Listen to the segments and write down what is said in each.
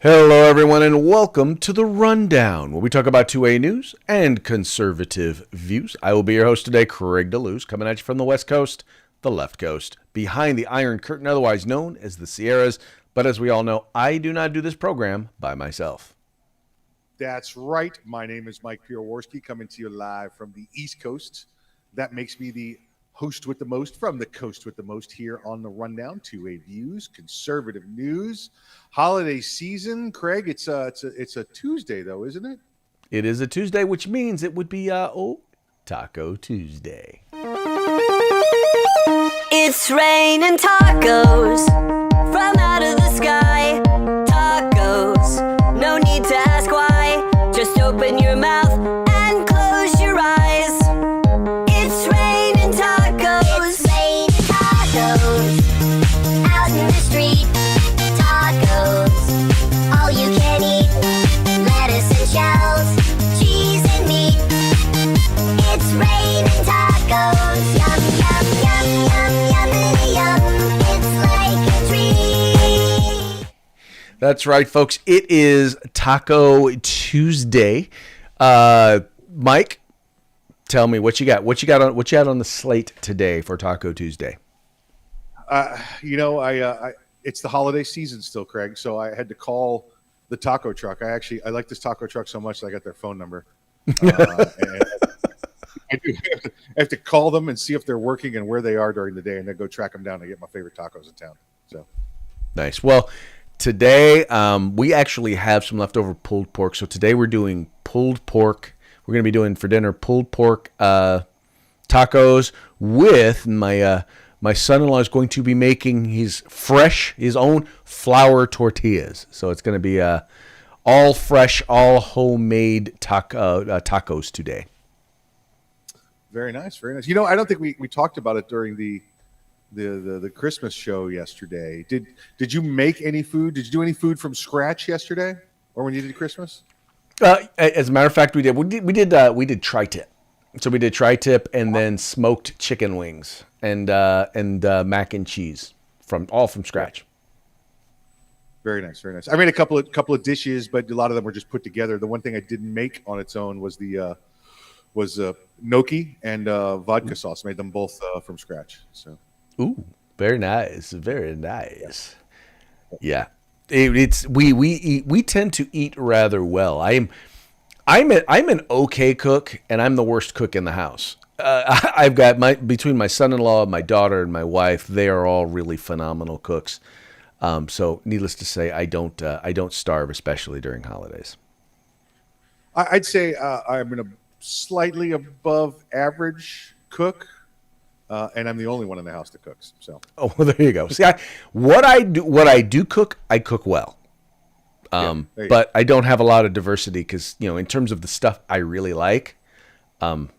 Hello, everyone, and welcome to the Rundown, where we talk about 2A news and conservative views. I will be your host today, Craig DeLuz, coming at you from the West Coast, the left coast, behind the Iron Curtain, otherwise known as the Sierras. But as we all know, I do not do this program by myself. That's right. My name is Mike Piroworski, coming to you live from the East Coast. That makes me the host with the most from the coast with the most here on the Rundown. 2A views, conservative news, holiday season. Craig, it's a Tuesday though, isn't it? It is a Tuesday, which means it would be Taco Tuesday. It's raining tacos from out of the sky. Tacos, no need to ask why. Just open your mouth and close your eyes. It's raining tacos. It's raining tacos out in the street. Tacos, all you can eat. Lettuce and shells, cheese and meat. It's raining tacos. Yum, yum, yum, yum, yummity yum. It's like a treat. That's right, folks. It is Taco Tuesday. Mike, tell me what you got. What you got on the slate today for Taco Tuesday? It's the holiday season still, Craig. So I had to call the taco truck. I like this taco truck so much that I got their phone number. And I have to call them and see if they're working and where they are during the day, and then go track them down to get my favorite tacos in town. So Nice. Well, today we actually have some leftover pulled pork. So today we're doing pulled pork. We're going to be doing for dinner pulled pork tacos with my son-in-law is going to be making his own flour tortillas. So it's going to be all fresh, all homemade tacos today. very nice, very nice. I don't think we talked about it during the Christmas show yesterday. Did you make any food? Did you do any food from scratch yesterday, or when you did Christmas? As a matter of fact, we did. We did tri-tip. So we did tri-tip and then smoked chicken wings and mac and cheese from scratch. Very nice, very nice. I made a couple of dishes, but a lot of them were just put together. The one thing I didn't make on its own was the gnocchi and vodka sauce. Made them both from scratch. So. Ooh, very nice, very nice. Yeah, we tend to eat rather well. I'm an okay cook, and I'm the worst cook in the house. I've got between my son-in-law, my daughter, and my wife. They are all really phenomenal cooks. So, needless to say, I don't starve, especially during holidays. I'd say I'm a slightly above average cook, and I'm the only one in the house that cooks. So, oh, well, there you go. See, what I do cook, I cook well. But I don't have a lot of diversity because, in terms of the stuff I really like, why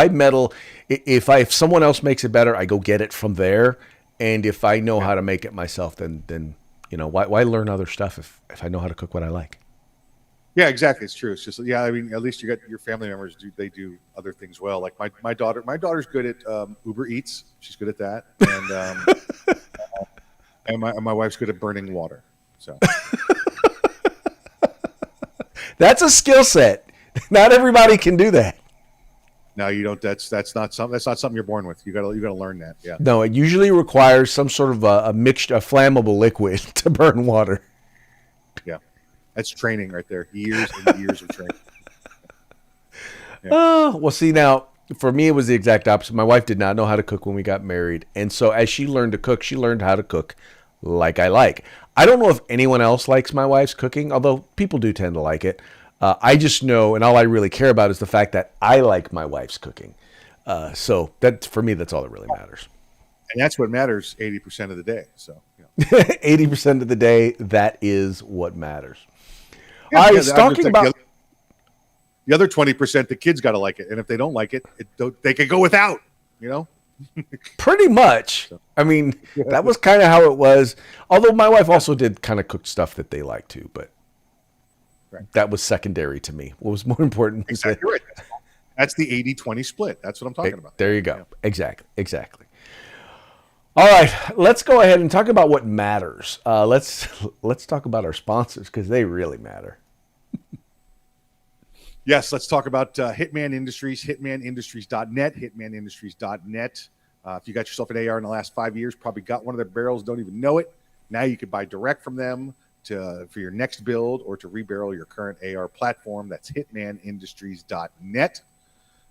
meddle? If someone else makes it better, I go get it from there. And if I know how to make it myself, then why learn other stuff if I know how to cook what I like? Yeah, exactly. It's true. It's just, at least you got your family members do other things well. Like my daughter's good at Uber Eats. She's good at that. And and my wife's good at burning water. So that's a skill set. Not everybody can do that. No, you don't. That's not something you're born with. You gotta learn that. Yeah. No, it usually requires some sort of a mixture, a flammable liquid to burn water. Yeah, that's training right there. Years and years of training. Yeah. Oh, well, see, now for me it was the exact opposite. My wife did not know how to cook when we got married, and so as she learned to cook, she learned how to cook like I like. I don't know if anyone else likes my wife's cooking, although people do tend to like it. I just know, and all I really care about is the fact that I like my wife's cooking. So that for me, that's all that really matters. And that's what matters 80% of the day. So 80% of the day, that is what matters. Yeah, I was talking about the other 20%. The kids got to like it, and if they don't like it, they can go without. Pretty much. I mean, that was kind of how it was. Although my wife also did kind of cook stuff that they like too, but that was secondary to me. What was more important? Exactly right. That's the 80-20 split. That's what I'm talking about. There you go. Yeah. Exactly. All right, let's go ahead and talk about what matters. Let's talk about our sponsors because they really matter. Yes, let's talk about Hitman Industries, hitmanindustries.net, hitmanindustries.net. If you got yourself an AR in the last 5 years, probably got one of their barrels, don't even know it. Now you can buy direct from them for your next build or to rebarrel your current AR platform. That's hitmanindustries.net.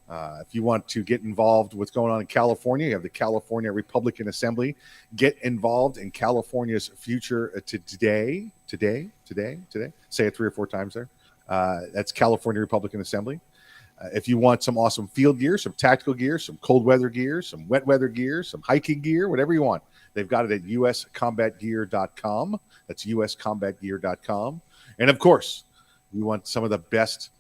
If you want to get involved with what's going on in California, you have the California Republican Assembly. Get involved in California's future today. Say it 3 or 4 times there. That's California Republican Assembly. If you want some awesome field gear, some tactical gear, some cold weather gear, some wet weather gear, some hiking gear, whatever you want, they've got it at uscombatgear.com. That's uscombatgear.com. And of course, you want some of the best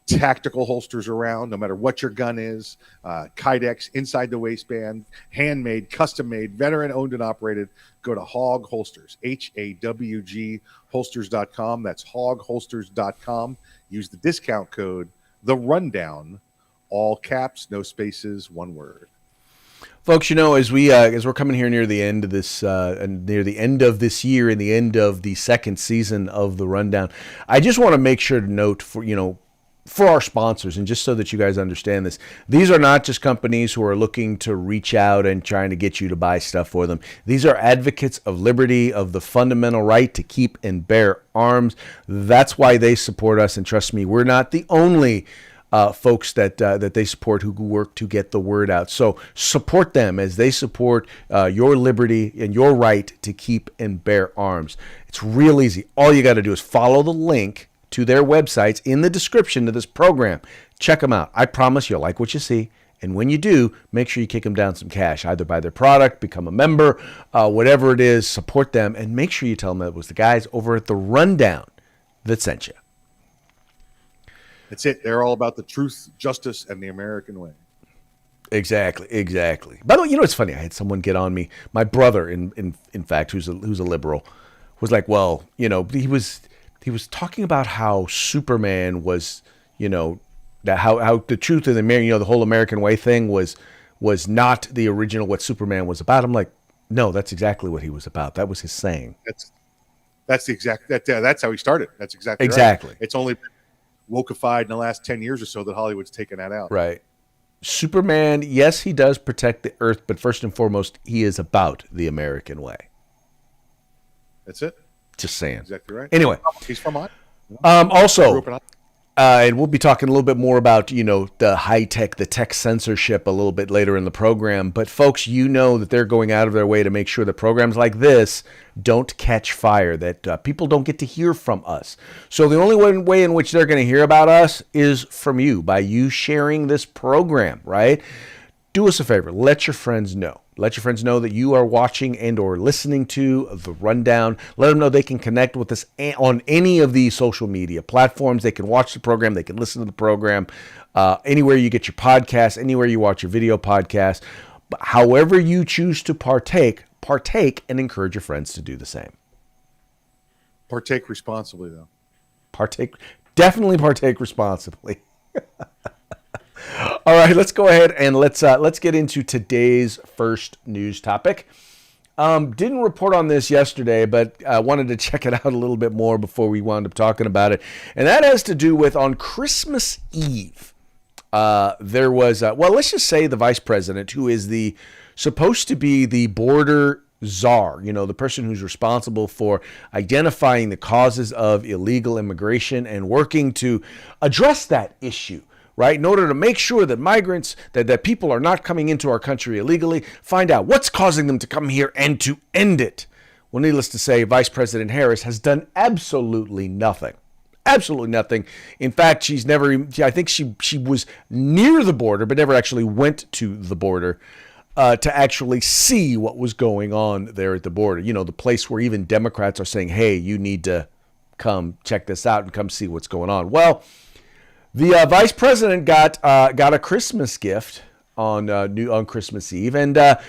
tactical holsters around, no matter what your gun is. Kydex, inside the waistband, handmade, custom made, veteran owned and operated. Go to Hog Holsters, HAWG holsters.com. That's hogholsters.com. Use the discount code The Rundown, all caps, no spaces, one word. Folks, as we're coming here near the end of this and near the end of this year and the end of the second season of The Rundown, I just want to make sure to note for our sponsors, and just so that you guys understand this, these are not just companies who are looking to reach out and trying to get you to buy stuff for them. These are advocates of liberty, of the fundamental right to keep and bear arms. That's why they support us, and trust me, we're not the only folks that they support who work to get the word out. So support them as they support your liberty and your right to keep and bear arms. It's real easy. All you got to do is follow the link to their websites in the description to this program. Check them out. I promise you'll like what you see. And when you do, make sure you kick them down some cash, either buy their product, become a member, whatever it is, support them, and make sure you tell them that it was the guys over at The Rundown that sent you. That's it. They're all about the truth, justice, and the American way. Exactly. By the way, it's funny. I had someone get on me. My brother, in fact, who's a liberal, was like, well, he was talking about how Superman was, how the truth of the the whole American way thing was not the original what Superman was about. I'm like, no, that's exactly what he was about. That was his saying. That's the exact that's how he started. That's exactly right. It's only been wokeified in the last 10 years or so that Hollywood's taken that out. Right. Superman, yes, he does protect the earth, but first and foremost, he is about the American way. That's it. Just saying. Exactly right. Anyway, he's from Iowa. Also, and we'll be talking a little bit more about the high tech, the tech censorship a little bit later in the program. But folks, that they're going out of their way to make sure that programs like this don't catch fire, that people don't get to hear from us. So the only way in which they're going to hear about us is from you, by you sharing this program, right? Do us a favor. Let your friends know. Let your friends know that you are watching and or listening to The Rundown. Let them know they can connect with us on any of these social media platforms. They can watch the program. They can listen to the program anywhere you get your podcasts, anywhere you watch your video podcasts. But however you choose to partake and encourage your friends to do the same. Partake responsibly, though. Definitely partake responsibly. All right, let's go ahead and let's get into today's first news topic. Didn't report on this yesterday, but I wanted to check it out a little bit more before we wound up talking about it. And that has to do with on Christmas Eve, there was, let's just say the vice president, who is supposed to be the border czar, the person who's responsible for identifying the causes of illegal immigration and working to address that issue. Right, in order to make sure that migrants, that people are not coming into our country illegally, find out what's causing them to come here and to end it. Well, needless to say, Vice President Harris has done absolutely nothing. Absolutely nothing. In fact, I think she was near the border, but never actually went to the border to actually see what was going on there at the border. The place where even Democrats are saying, hey, you need to come check this out and come see what's going on. Well, the vice president got a Christmas gift on Christmas Eve, and a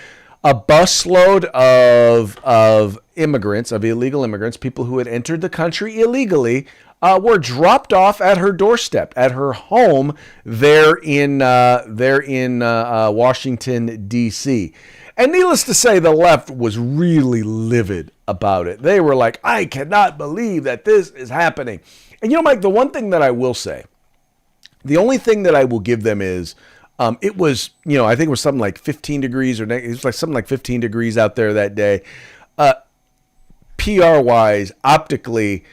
busload of immigrants, of illegal immigrants, people who had entered the country illegally, were dropped off at her doorstep, at her home there in Washington, D.C. And needless to say, the left was really livid about it. They were like, I cannot believe that this is happening. And Mike, the one thing that I will say, the only thing that I will give them is, it was, I think it was something like 15 degrees it was like something like 15 degrees out there that day. PR wise, optically,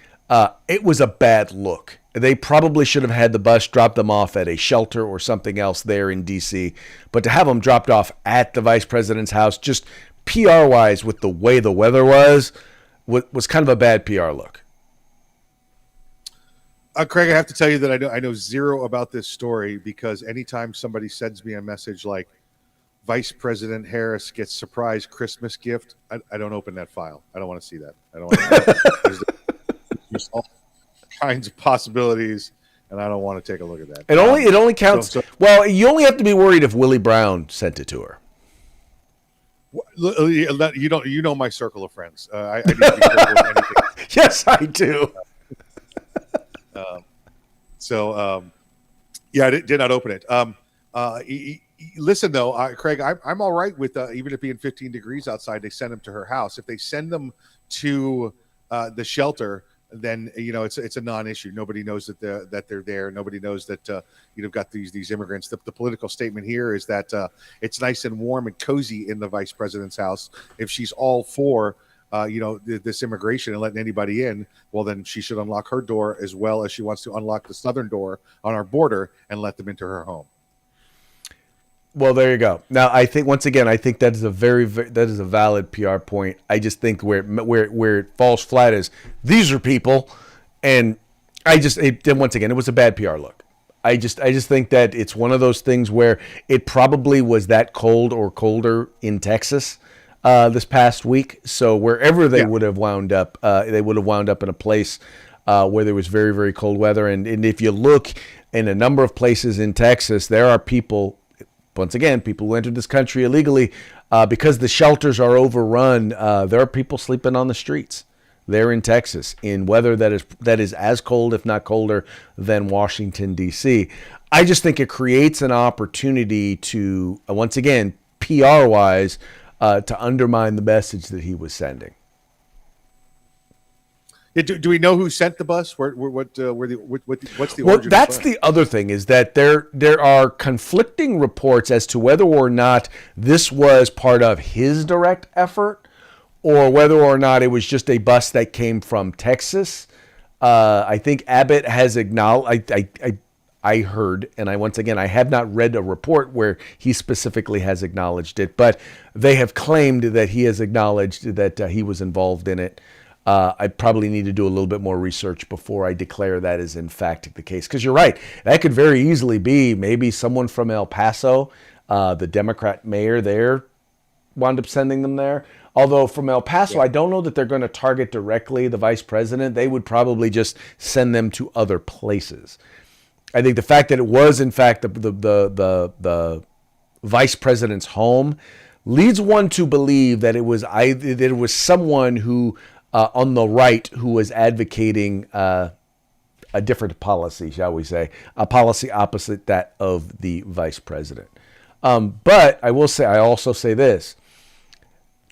it was a bad look. They probably should have had the bus drop them off at a shelter or something else there in D.C. But to have them dropped off at the vice president's house, just PR wise, with the way the weather was kind of a bad PR look. Craig, I have to tell you that I know zero about this story, because anytime somebody sends me a message like Vice President Harris gets surprise Christmas gift, I don't open that file. I don't want to see that. I don't want to. There's all kinds of possibilities, and I don't want to take a look at that. It only counts. Well, you only have to be worried if Willie Brown sent it to her. You know my circle of friends. I need to be careful with anything. Yes, I do. Yeah, I did not open it. Listen, though, Craig, I'm all right with even it being 15 degrees outside. They send them to her house. If they send them to the shelter, then it's a non-issue. Nobody knows that they're there. Nobody knows that you've got these immigrants. The political statement here is that it's nice and warm and cozy in the vice president's house. If she's all for this immigration and letting anybody in, well, then she should unlock her door as well as she wants to unlock the southern door on our border and let them into her home. Well, there you go. Now, I think once again, that is a that is a valid PR point. I just think where it falls flat is these are people, and once again, it was a bad PR look. I just think that it's one of those things where it probably was that cold or colder in Texas this past week. So wherever they would have wound up, they would have wound up in a place where there was very, very cold weather. And if you look in a number of places in Texas, there are people. Once again, people who entered this country illegally, because the shelters are overrun, there are people sleeping on the streets there in Texas in weather that is as cold, if not colder, than Washington, D.C. I just think it creates an opportunity to, once again, PR-wise, to undermine the message that he was sending. Do we know who sent the bus? What's the origin? Well, that's the other thing, is that there are conflicting reports as to whether or not this was part of his direct effort, or whether or not it was just a bus that came from Texas. I think Abbott has acknowledged. I heard, and I have not read a report where he specifically has acknowledged it, but they have claimed that he has acknowledged that he was involved in it. I probably need to do a little bit more research before I declare that is in fact the case. Because you're right, that could very easily be maybe someone from El Paso, the Democrat mayor there, wound up sending them there. Although from El Paso, I don't know that they're going to target directly the vice president. They would probably just send them to other places. I think the fact that it was in fact the vice president's home leads one to believe that it was someone who. On the right, who was advocating a different policy, shall we say, a policy opposite that of the vice president. But I also say this: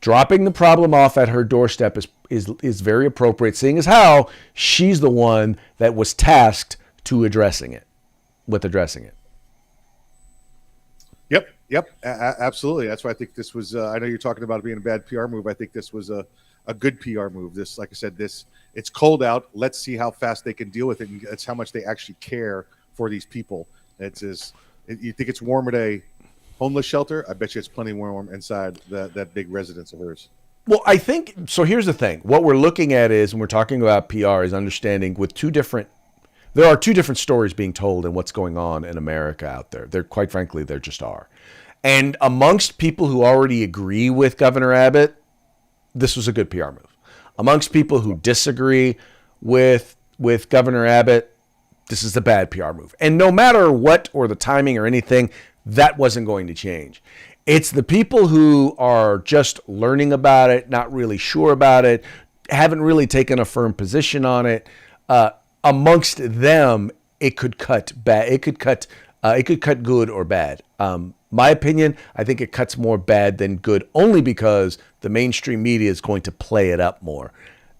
dropping the problem off at her doorstep is very appropriate, seeing as how she's the one that was tasked with addressing it. Yep, absolutely. That's why I think this was. I know you're talking about it being a bad PR move. I think this was a good PR move. This, like I said, it's cold out. Let's see how fast they can deal with it, and that's how much they actually care for these people. You think it's warm at a homeless shelter? I bet you it's plenty warm inside that big residence of hers. Well, I think so. Here's the thing: what we're looking at is, when we're talking about PR, is understanding there are two different stories being told in what's going on in America out there. Quite frankly, there just are. And amongst people who already agree with Governor Abbott, this was a good PR move. Amongst people who disagree with Governor Abbott, this is a bad PR move. And no matter what, or the timing or anything, that wasn't going to change. It's the people who are just learning about it, not really sure about it, haven't really taken a firm position on it. amongst them, it could cut bad. It could cut good or bad. My opinion, I think it cuts more bad than good, only because the mainstream media is going to play it up more,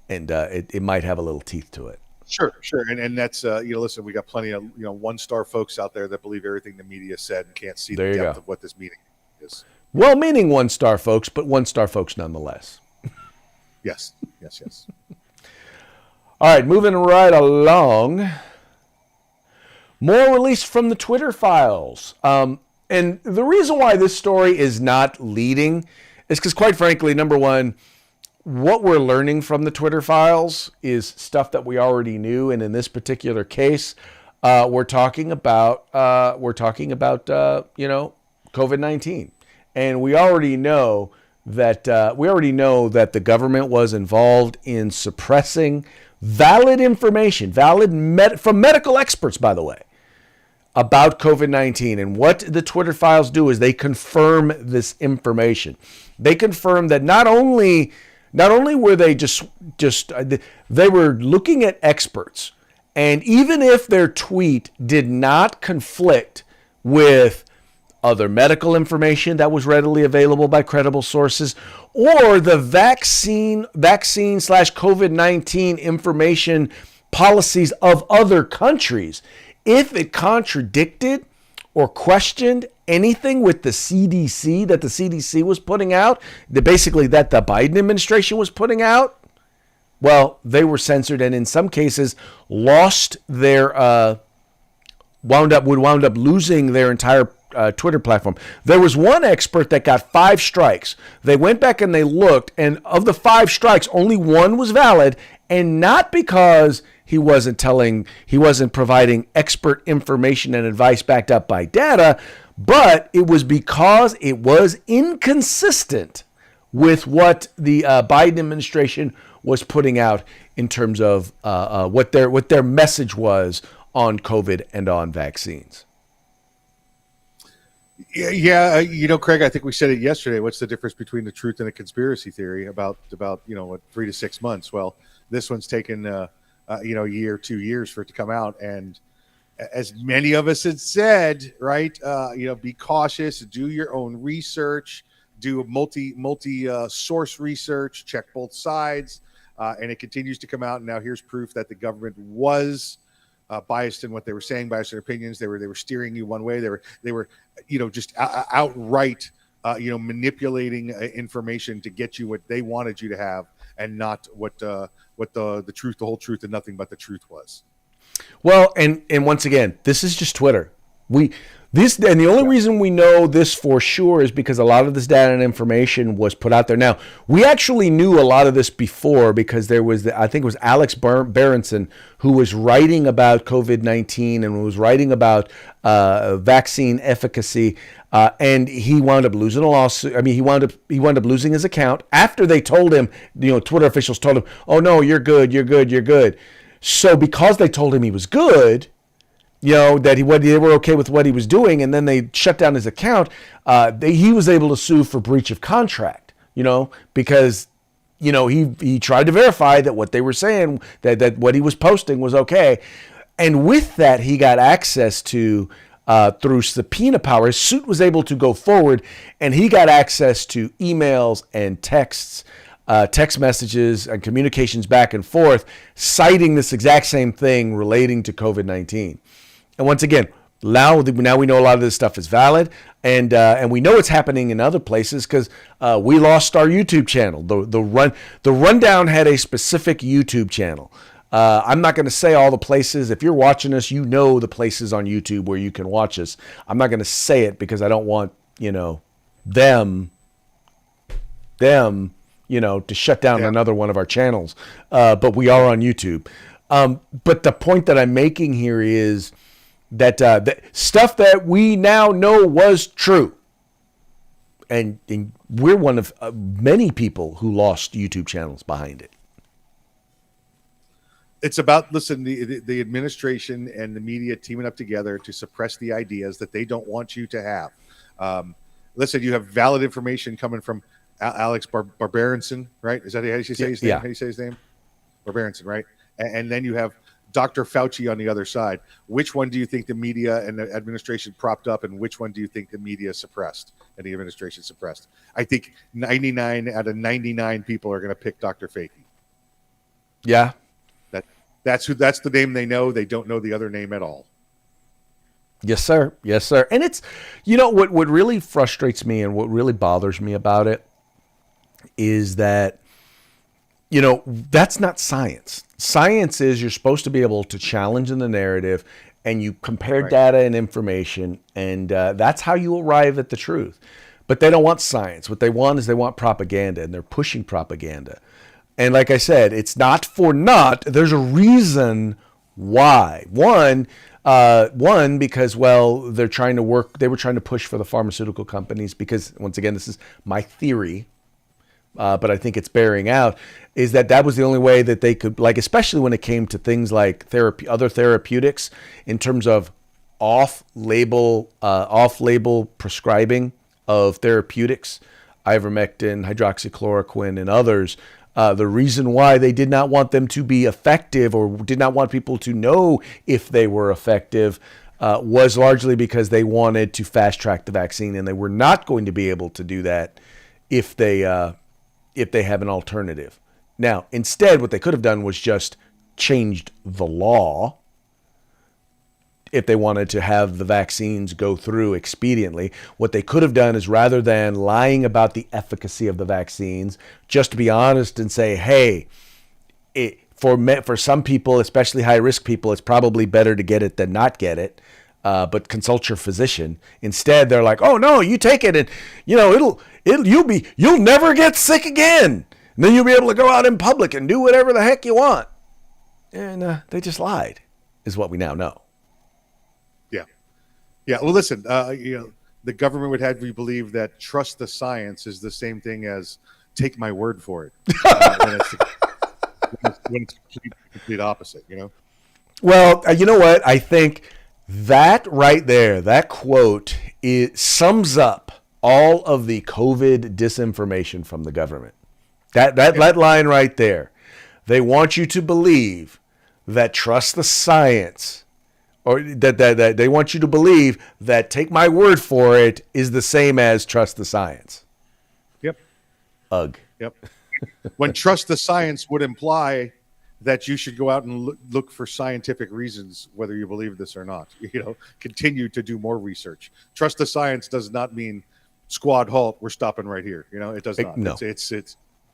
and it might have a little teeth to it. Sure. And that's, listen, we got plenty of, 1-star folks out there that believe everything the media said and can't see the depth of what this meeting is. Well-meaning 1-star folks, but 1-star folks nonetheless. Yes. All right, moving right along. More released from the Twitter files. And the reason why this story is not leading is because, quite frankly, number one, what we're learning from the Twitter files is stuff that we already knew. And in this particular case, we're talking about COVID-19. And we already know that the government was involved in suppressing valid information, from medical experts, by the way, about COVID-19. And what the Twitter files do is they confirm this information. They confirm that not only were they they were looking at experts, and even if their tweet did not conflict with other medical information that was readily available by credible sources, or the vaccine/COVID-19 information policies of other countries, if it contradicted or questioned anything with the CDC that the CDC was putting out, that the Biden administration was putting out, well, they were censored, and in some cases lost their wound up losing their entire Twitter platform. There was one expert that got 5 strikes. They went back and they looked, and of the 5 strikes, only 1 was valid, and not because he wasn't providing expert information and advice backed up by data, but it was because it was inconsistent with what the Biden administration was putting out in terms of what their message was on COVID and on vaccines. Yeah, Craig, I think we said it yesterday. What's the difference between the truth and a conspiracy theory about 3 to 6 months? Well, this one's taken a year, 2 years for it to come out, and as many of us had said, right? Be cautious, do your own research, do a multi source research, check both sides, and it continues to come out. And now here's proof that the government was biased in what they were saying, biased in their opinions. They were steering you one way. They were just outright manipulating information to get you what they wanted you to have, and not what the truth, the whole truth, and nothing but the truth was. Well, and once again, this is just Twitter. And the only reason we know this for sure is because a lot of this data and information was put out there. Now, we actually knew a lot of this before, because there was, I think it was Alex Berenson, who was writing about COVID-19 and was writing about vaccine efficacy, and he wound up losing a lawsuit. I mean, he wound up losing his account after they told him, Twitter officials told him, "Oh no, you're good. So because they told him he was good, that they were okay with what he was doing, and then they shut down his account, he was able to sue for breach of contract, because he tried to verify that what they were saying, that what he was posting was okay. And with that, he got access to, through subpoena power, his suit was able to go forward, and he got access to emails and text messages and communications back and forth, citing this exact same thing relating to COVID-19. And once again, now we know a lot of this stuff is valid, and we know it's happening in other places, because we lost our YouTube channel. The rundown had a specific YouTube channel. I'm not going to say all the places. If you're watching us, the places on YouTube where you can watch us. I'm not going to say it because I don't want them to shut down another one of our channels. But we are on YouTube. But the point that I'm making here is that the stuff that we now know was true. And we're one of many people who lost YouTube channels behind it. It's about, listen, the administration and the media teaming up together to suppress the ideas that they don't want you to have. Listen, you have valid information coming from Alex Barberenson, right? Is that how you say his name? Yeah. How do you say his name? Barberenson, right? And then you have Dr. Fauci on the other side. Which one do you think the media and the administration propped up, and which one do you think the media suppressed and the administration suppressed? I think 99 out of 99 people are going to pick Dr. Fauci. Yeah. That's the name they know. They don't know the other name at all. Yes, sir. Yes, sir. And it's, what really frustrates me and what really bothers me about it is that, that's not science. Science is you're supposed to be able to challenge in the narrative, and you compare data and information, and that's how you arrive at the truth. But they don't want science. What they want is they want propaganda, and they're pushing propaganda. And like I said, it's not for naught. There's a reason why. One, because, they were trying to push for the pharmaceutical companies because, once again, this is my theory, but I think it's bearing out, is that was the only way that they could, especially when it came to things like other therapeutics in terms of off-label prescribing of therapeutics, ivermectin, hydroxychloroquine, and others. The reason why they did not want them to be effective or did not want people to know if they were effective was largely because they wanted to fast track the vaccine, and they were not going to be able to do that if they have an alternative. Now, instead, what they could have done was just changed the law if they wanted to have the vaccines go through expediently. What they could have done is, rather than lying about the efficacy of the vaccines, just to be honest and say, hey, for some people, especially high-risk people, it's probably better to get it than not get it. But consult your physician. Instead, they're like, oh no, you take it and you'll never get sick again. And then you'll be able to go out in public and do whatever the heck you want. And they just lied, is what we now know. Yeah. Well, listen, the government would have you believe that trust the science is the same thing as take my word for it. When it's complete opposite, Well, you know what? I think that right there, that quote, it sums up all of the COVID disinformation from the government. That line right there. They want you to believe that trust the science, or that they want you to believe that take my word for it is the same as trust the science. Yep. Ugh. Yep. When trust the science would imply that you should go out and look for scientific reasons, whether you believe this or not. Continue to do more research. Trust the science does not mean squad halt. We're stopping right here. It does not. No.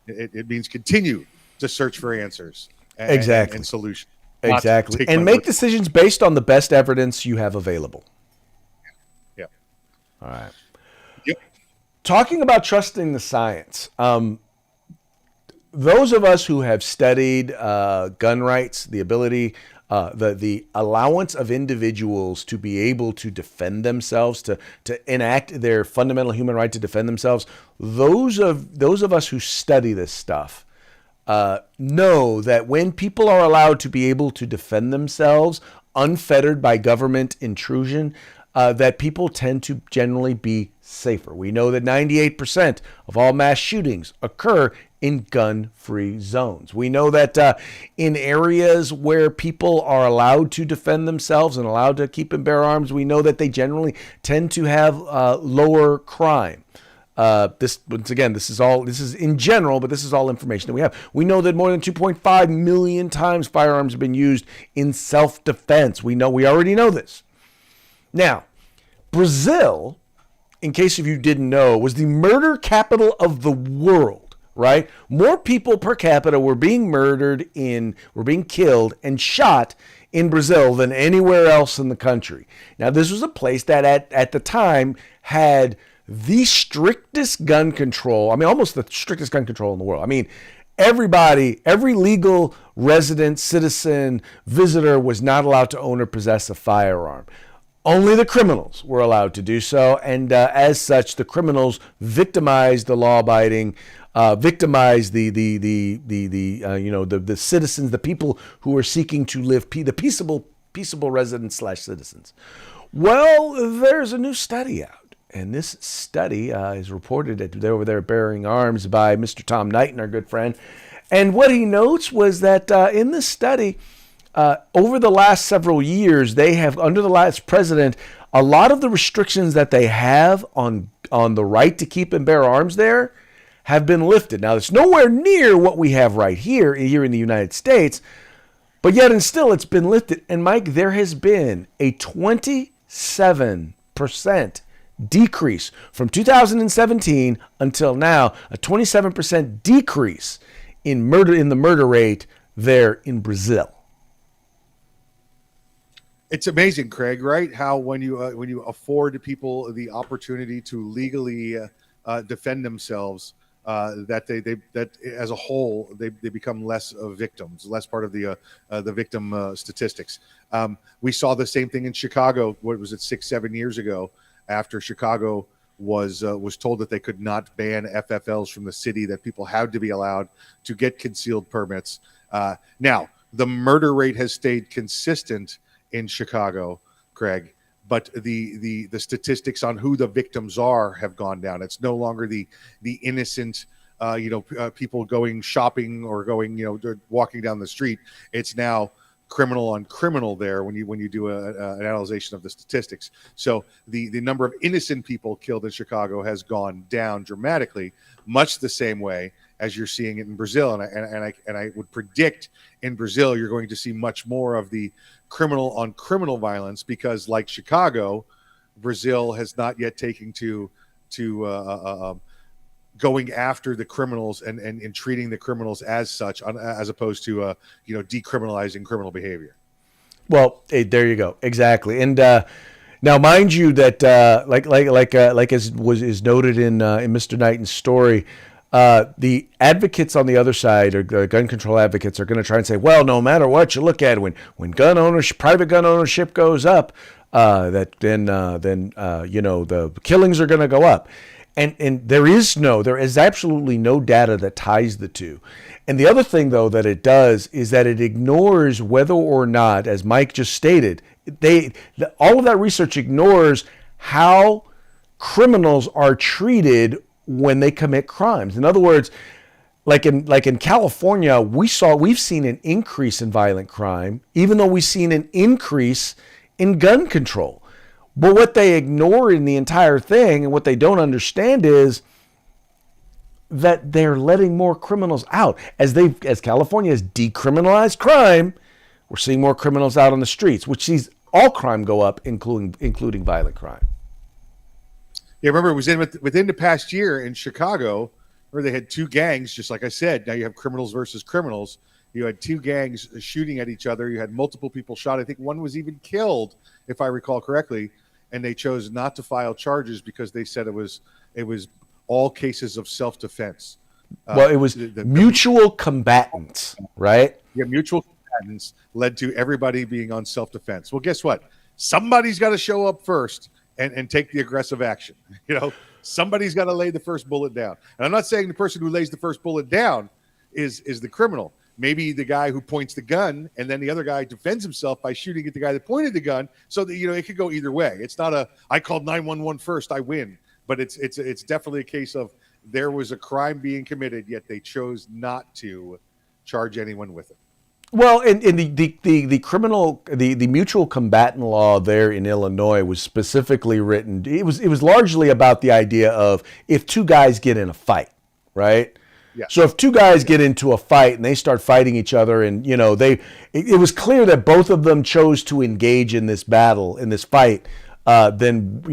It means continue to search for answers and solutions. Exactly. And make decisions based on the best evidence you have available. Yeah. All right. Yep. Talking about trusting the science. Those of us who have studied gun rights, the ability, the allowance of individuals to be able to defend themselves, to enact their fundamental human right to defend themselves, those of us who study this stuff know that when people are allowed to be able to defend themselves unfettered by government intrusion, that people tend to generally be safer. We know that 98% of all mass shootings occur in gun-free zones. We know that in areas where people are allowed to defend themselves and allowed to keep and bear arms, we know that they generally tend to have lower crime. This is in general, but this is all information that we have. We know that more than 2.5 million times firearms have been used in self-defense. We already know this. Now, Brazil, in case of you didn't know, was the murder capital of the world, right? More people per capita were being killed and shot in Brazil than anywhere else in the country. Now, this was a place that at the time had the strictest gun control. I mean, almost the strictest gun control in the world. I mean, every legal resident, citizen, visitor was not allowed to own or possess a firearm. Only the criminals were allowed to do so, and as such, the criminals victimized the law-abiding, victimized the citizens, the people who were seeking to live the peaceable residents / citizens. Well, there's a new study out. And this study is reported over there bearing arms by Mr. Tom Knighton, our good friend. And what he notes was that in this study, over the last several years, they have, under the last president, a lot of the restrictions that they have on the right to keep and bear arms there have been lifted. Now, it's nowhere near what we have right here in the United States, but yet and still it's been lifted. And Mike, there has been a 27% decrease from 2017 until now, a 27% decrease in the murder rate there in Brazil. It's amazing, Craig, right? How when you afford people the opportunity to legally defend themselves, that as a whole they become less victims, less part of the victim statistics. We saw the same thing in Chicago. What was it, 6-7 years ago, after Chicago was told that they could not ban FFLs from the city, that people had to be allowed to get concealed permits. Now the murder rate has stayed consistent in Chicago, Craig, but the statistics on who the victims are have gone down. It's no longer the innocent, people going shopping or going, walking down the street. It's now criminal on criminal there when you do an analysis of the statistics. So the number of innocent people killed in Chicago has gone down dramatically, much the same way as you're seeing it in Brazil. And I would predict in Brazil you're going to see much more of the criminal on criminal violence, because like Chicago, Brazil has not yet taken to going after the criminals and treating the criminals as such, as opposed to decriminalizing criminal behavior. Well, there you go, exactly. And now, mind you, that like as is noted in Mr. Knighton's story, the advocates on the other side, or gun control advocates, are going to try and say, well, no matter what you look at, when private gun ownership goes up, then the killings are going to go up. And there is absolutely no data that ties the two. And the other thing, though, that it does is that it ignores whether or not, as Mike just stated, all of that research ignores how criminals are treated when they commit crimes. In other words, like in California, we've seen an increase in violent crime, even though we've seen an increase in gun control. But what they ignore in the entire thing, and what they don't understand, is that they're letting more criminals out. As California has decriminalized crime, we're seeing more criminals out on the streets, which sees all crime go up, including violent crime. Yeah, remember, it was within the past year in Chicago, where they had two gangs, just like I said. Now you have criminals versus criminals. You had two gangs shooting at each other. You had multiple people shot. I think one was even killed, if I recall correctly. And they chose not to file charges because they said it was all cases of self-defense. Well, it was mutual combatants, right? Yeah, mutual combatants led to everybody being on self-defense. Well, guess what? Somebody's got to show up first and take the aggressive action. Somebody's got to lay the first bullet down. And I'm not saying the person who lays the first bullet down is the criminal. Maybe the guy who points the gun, and then the other guy defends himself by shooting at the guy that pointed the gun. So that it could go either way. It's not I called 911 first, I win. But it's definitely a case of there was a crime being committed, yet they chose not to charge anyone with it. Well, in the criminal, the mutual combatant law there in Illinois was specifically written. It was largely about the idea of if two guys get in a fight, right? Yeah. So if two guys get into a fight and they start fighting each other, and it was clear that both of them chose to engage in this battle, in this fight, then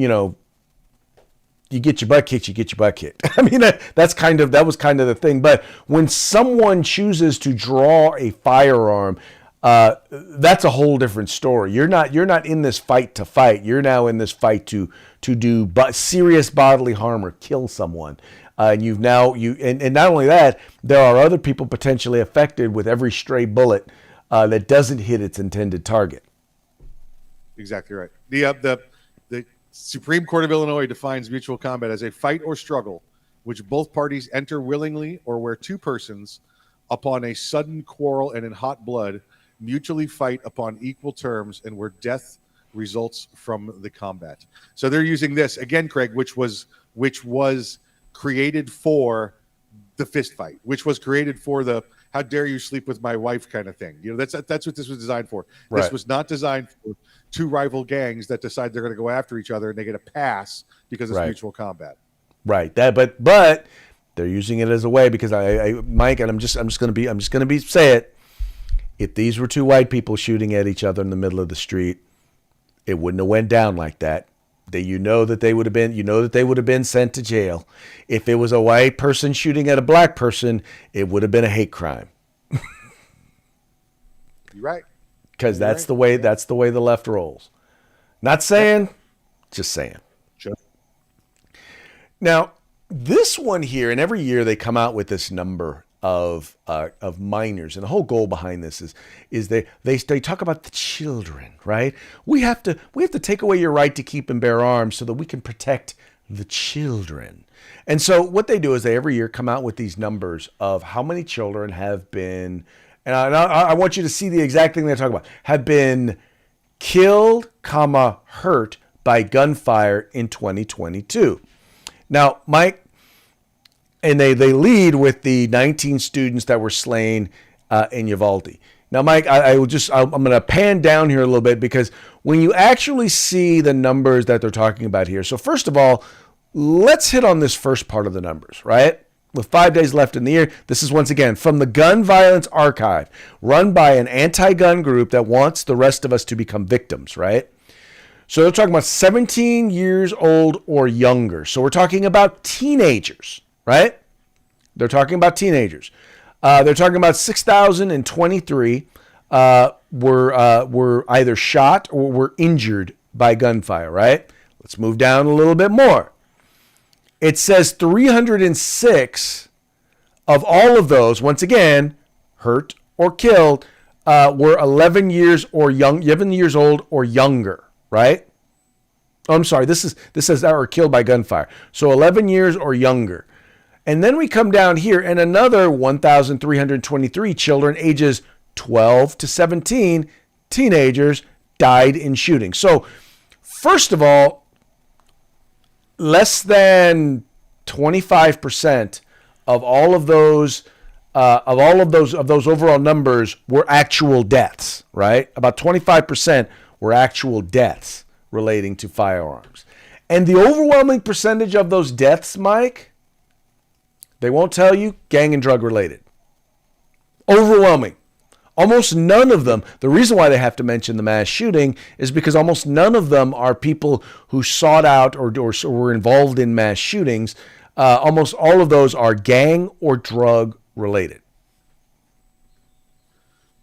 you get your butt kicked, you get your butt kicked. I mean, that was kind of the thing. But when someone chooses to draw a firearm, that's a whole different story. You're not in this fight to fight. You're now in this fight to do serious bodily harm or kill someone. And and not only that, there are other people potentially affected with every stray bullet that doesn't hit its intended target. Exactly right. The Supreme Court of Illinois defines mutual combat as a fight or struggle which both parties enter willingly, or where two persons, upon a sudden quarrel and in hot blood, mutually fight upon equal terms, and where death results from the combat. So they're using this again, Craig, which was created for the fist fight, which was created for the how dare you sleep with my wife kind of thing. That's what this was designed for. Right. This was not designed for two rival gangs that decide they're going to go after each other and they get a pass because it's Right. mutual combat. Right. But they're using it as a way because Mike, and I'm just going to be say it. If these were two white people shooting at each other in the middle of the street, it wouldn't have went down like that. That they would have been sent to jail. If it was a white person shooting at a black person, it would have been a hate crime. You're right. Because that's the way the left rolls. Not saying, just saying. Sure. Now, this one here, and every year they come out with this number of minors, and the whole goal behind this is they talk about the children, right? We have to take away your right to keep and bear arms so that we can protect the children. And so what they do is they every year come out with these numbers of how many children have been, and I want you to see the exact thing they talk about, have been killed, hurt by gunfire in 2022. Now, Mike, and they lead with the 19 students that were slain in Uvalde. Now, Mike, I'm going to pan down here a little bit because when you actually see the numbers that they're talking about here. So first of all, let's hit on this first part of the numbers, right? With 5 days left in the year, this is once again from the Gun Violence Archive, run by an anti-gun group that wants the rest of us to become victims, right? So they're talking about 17 years old or younger. So we're talking about teenagers. Right? They're talking about teenagers. They're talking about 6,023 were either shot or were injured by gunfire, right? Let's move down a little bit more. It says 306 of all of those, once again, hurt or killed, were 11 years old or younger, right? Oh, I'm sorry. This says that were killed by gunfire. So 11 years or younger. And then we come down here and another 1,323 children ages 12 to 17, teenagers, died in shooting. So first of all, less than 25% of all of those overall numbers were actual deaths, right? About 25% were actual deaths relating to firearms. And the overwhelming percentage of those deaths, Mike, they won't tell you, gang and drug related. Overwhelming. Almost none of them. The reason why they have to mention the mass shooting is because almost none of them are people who sought out or were involved in mass shootings. Almost all of those are gang or drug related.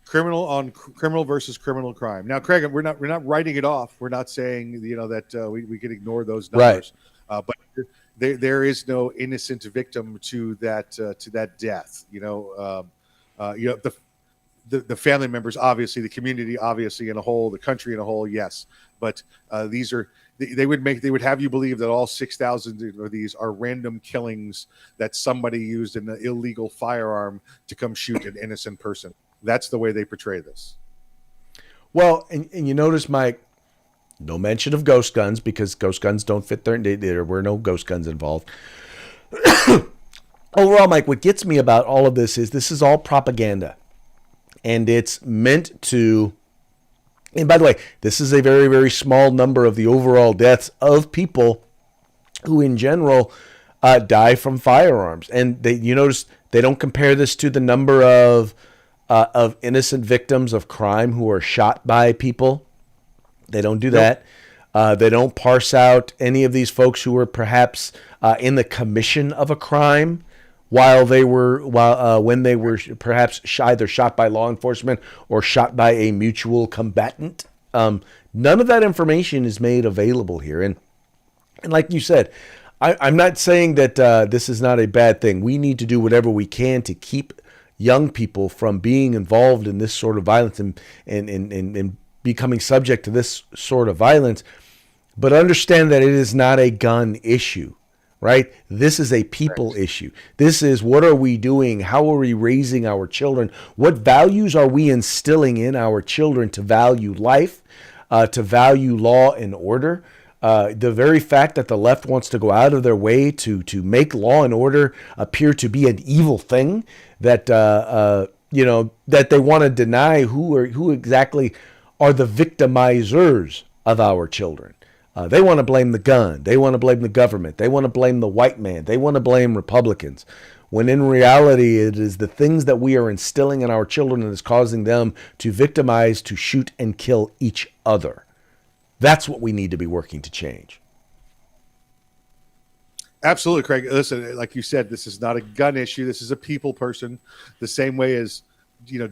Criminal versus criminal crime. Now, Craig, we're not writing it off. We're not saying that we can ignore those numbers. Right. But there is no innocent victim to that death. The family members, obviously, the community, obviously, in a whole, the country in a whole, yes. But these are they would have you believe that all 6,000 of these are random killings that somebody used an illegal firearm to come shoot an innocent person. That's the way they portray this. Well, and you notice, Mike, no mention of ghost guns because ghost guns don't fit there were no ghost guns involved. Overall, Mike, what gets me about all of this is all propaganda. And it's meant to, and by the way, this is a very, very small number of the overall deaths of people who in general die from firearms. And you notice they don't compare this to the number of innocent victims of crime who are shot by people. They don't do that. They don't parse out any of these folks who were perhaps in the commission of a crime when they were perhaps either shot by law enforcement or shot by a mutual combatant. None of that information is made available here. And like you said, I'm not saying that this is not a bad thing. We need to do whatever we can to keep young people from being involved in this sort of violence and becoming subject to this sort of violence, but understand that it is not a gun issue, right? This is a people issue. This is, what are we doing? How are we raising our children? What values are we instilling in our children to value life, to value law and order? The very fact that the left wants to go out of their way to make law and order appear to be an evil thing, that that they want to deny who exactly are the victimizers of our children. They want to blame the gun. They want to blame the government. They want to blame the white man. They want to blame Republicans. When in reality, it is the things that we are instilling in our children that is causing them to victimize, to shoot and kill each other. That's what we need to be working to change. Absolutely, Craig. Listen, like you said, this is not a gun issue. This is a people person. The same way as,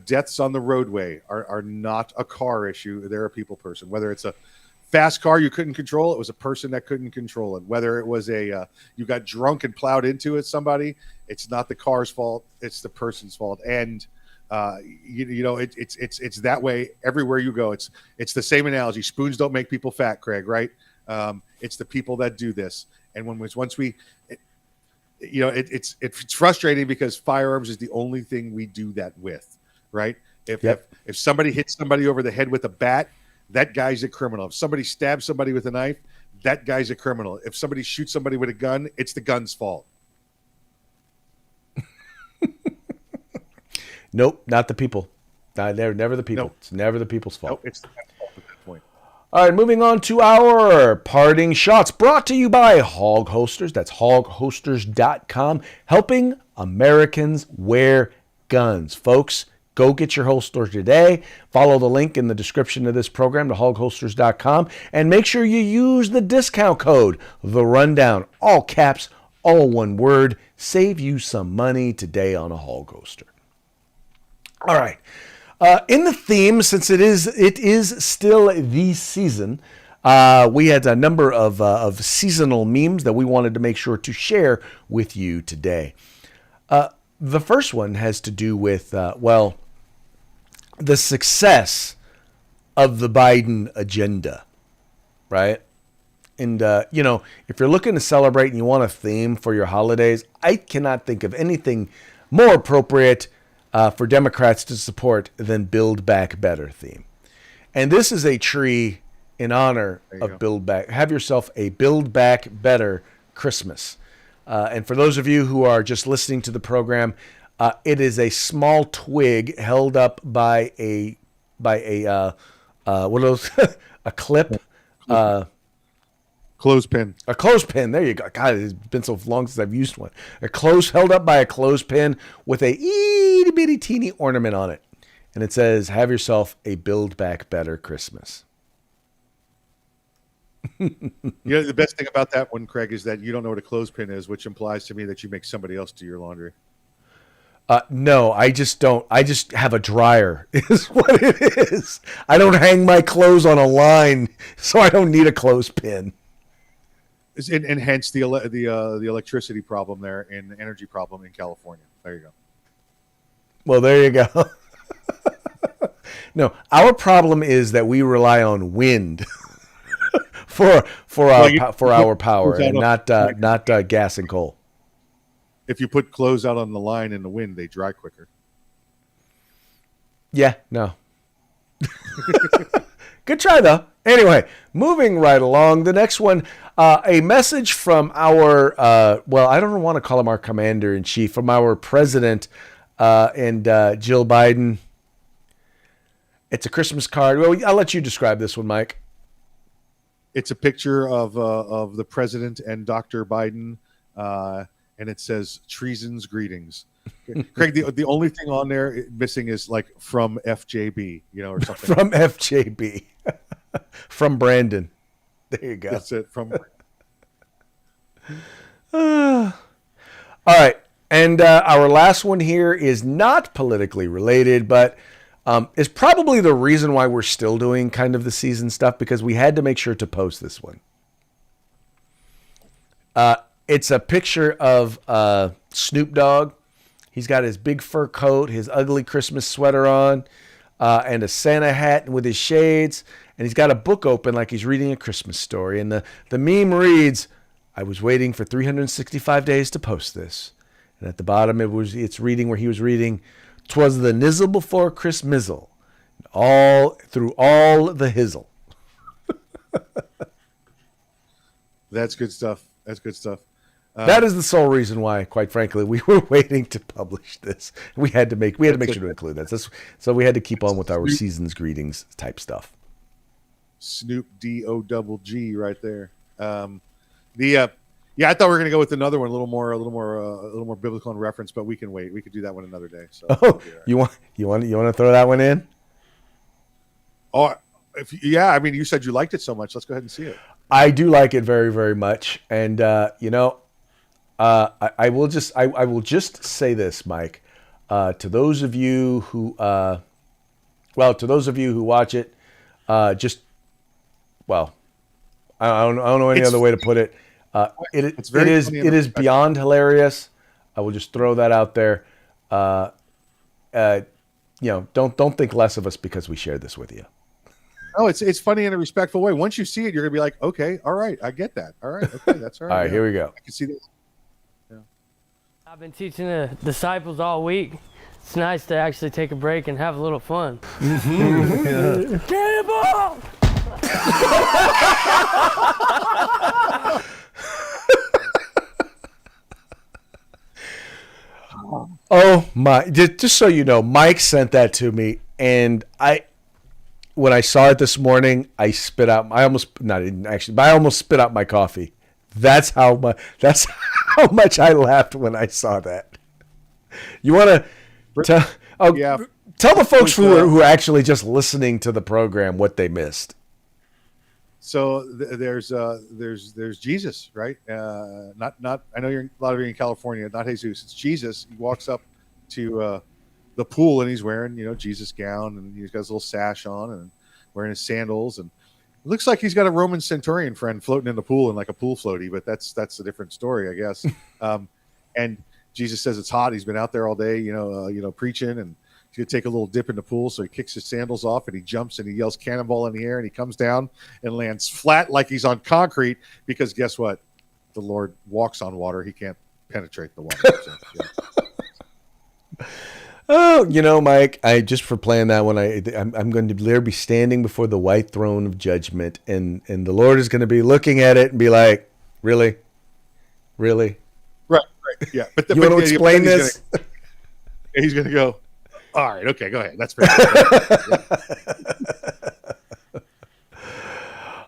deaths on the roadway are not a car issue. They're a people person. Whether it's a fast car you couldn't control, it was a person that couldn't control it. Whether it was you got drunk and plowed into it, somebody, it's not the car's fault. It's the person's fault. And it's that way everywhere you go. It's the same analogy. Spoons don't make people fat, Craig. Right? It's the people that do this. And it's frustrating because firearms is the only thing we do that with, right? If somebody hits somebody over the head with a bat, that guy's a criminal. If somebody stabs somebody with a knife, that guy's a criminal. If somebody shoots somebody with a gun, it's the gun's fault. Nope, not the people. They're never the people. Nope. It's never the people's fault. Nope, it's the gun's fault at that point. All right, moving on to our parting shots, brought to you by Hog Hosters. That's hoghosters.com, helping Americans wear guns. Folks, go get your holster today. Follow the link in the description of this program to hoghosters.com, and make sure you use the discount code, The Rundown, all caps, all one word. Save you some money today on a Hog Hoster. All right. In the theme, since it is still the season, we had a number of seasonal memes that we wanted to make sure to share with you today. The first one has to do with, the success of the Biden agenda, right? And, if you're looking to celebrate and you want a theme for your holidays, I cannot think of anything more appropriate for Democrats to support than Build Back Better theme. And this is a tree in honor of Build Back. Have yourself a Build Back Better Christmas. And for those of you who are just listening to the program, it is a small twig held up by a what are those? A clip? Clothespin. A clothespin. There you go. God, it's been so long since I've used one. Held up by a clothespin with a itty bitty teeny ornament on it. And it says, have yourself a Build Back Better Christmas. The best thing about that one, Craig, is that you don't know what a clothespin is, which implies to me that you make somebody else do your laundry. No, I just don't. I just have a dryer is what it is. I don't hang my clothes on a line, so I don't need a clothespin. And hence the electricity problem there and the energy problem in California. There you go. Well, there you go. No, our problem is that we rely on wind for our power, and not gas and coal. If you put clothes out on the line in the wind, they dry quicker. Yeah, no. Good try, though. Anyway, moving right along. The next one, a message from our, I don't want to call him our commander-in-chief, from our president and Jill Biden. It's a Christmas card. Well, I'll let you describe this one, Mike. It's a picture of the president and Dr. Biden, and it says, treason's greetings. Craig, the only thing on there missing is like from FJB, or something. From FJB. From Brandon. There you go. That's it. From. All right. And our last one here is not politically related, but is probably the reason why we're still doing kind of the season stuff, because we had to make sure to post this one. It's a picture of Snoop Dogg. He's got his big fur coat, his ugly Christmas sweater on, and a Santa hat with his shades. And he's got a book open like he's reading a Christmas story. And the meme reads, I was waiting for 365 days to post this. And at the bottom, it's reading where he was reading, 'twas the nizzle before Chris Mizzle, all through all the hizzle. That's good stuff. That's good stuff. That is the sole reason why, quite frankly, we were waiting to publish this. We had to make sure to include that. So we had to keep on with our season's greetings type stuff. Snoop D-O-double-G right there. Yeah, I thought we were gonna go with another one, a little more biblical in reference, but we can wait. We could do that one another day. So, oh, you want to throw that one in? Oh, I mean, you said you liked it so much. Let's go ahead and see it. I do like it very, very much, and I will just say this, Mike, to those of you who watch it, I don't know any other way to put it. It is beyond hilarious. I will just throw that out there. Don't think less of us because we shared this with you. Oh, it's funny in a respectful way. Once you see it, you're gonna be like, okay, all right, I get that. All right, okay, that's all right. All right, here we go. I can see this. Yeah. I've been teaching the disciples all week. It's nice to actually take a break and have a little fun. Mm-hmm. Cannonball! Oh my! Just so you know, Mike sent that to me, and when I saw it this morning, I spit out. I almost spit out my coffee. That's how much I laughed when I saw that. You want to tell? Oh, yeah. Tell the folks who are actually just listening to the program what they missed. So there's Jesus, right? Not I know a lot of you in California, not Jesus. It's Jesus. He walks up to the pool and he's wearing Jesus gown, and he's got his little sash on and wearing his sandals, and it looks like he's got a Roman centurion friend floating in the pool in like a pool floaty, but that's a different story, I guess. And Jesus says it's hot. He's been out there all day, preaching, and he's gonna take a little dip in the pool. So he kicks his sandals off and he jumps and he yells "cannonball" in the air, and he comes down and lands flat like he's on concrete, because guess what? The Lord walks on water. He can't penetrate the water. So, yeah. Oh, Mike, for playing that one, I'm going to there be standing before the white throne of judgment, and the Lord is going to be looking at it and be like, really? Right, yeah. But you want to explain this? He's going to go, all right, okay, go ahead. That's fair.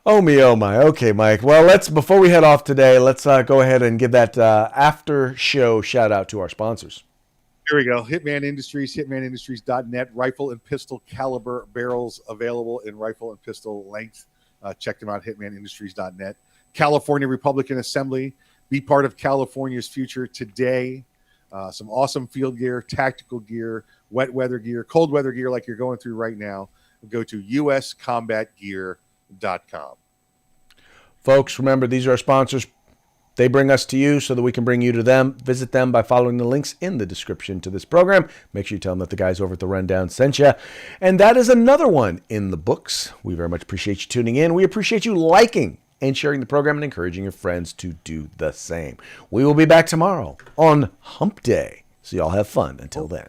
Oh me, oh my. Okay, Mike. Well, before we head off today, let's go ahead and give that after show shout out to our sponsors. Here we go. Hitman Industries, hitmanindustries.net. Rifle and pistol caliber barrels available in rifle and pistol length. Check them out, hitmanindustries.net. California Republican Assembly. Be part of California's future today. Some awesome field gear, tactical gear, wet weather gear, cold weather gear like you're going through right now. Go to uscombatgear.com. Folks, remember, these are our sponsors. They bring us to you so that we can bring you to them. Visit them by following the links in the description to this program. Make sure you tell them that the guys over at the Rundown sent you. And that is another one in the books. We very much appreciate you tuning in. We appreciate you liking and sharing the program and encouraging your friends to do the same. We will be back tomorrow on Hump Day. So y'all have fun until then.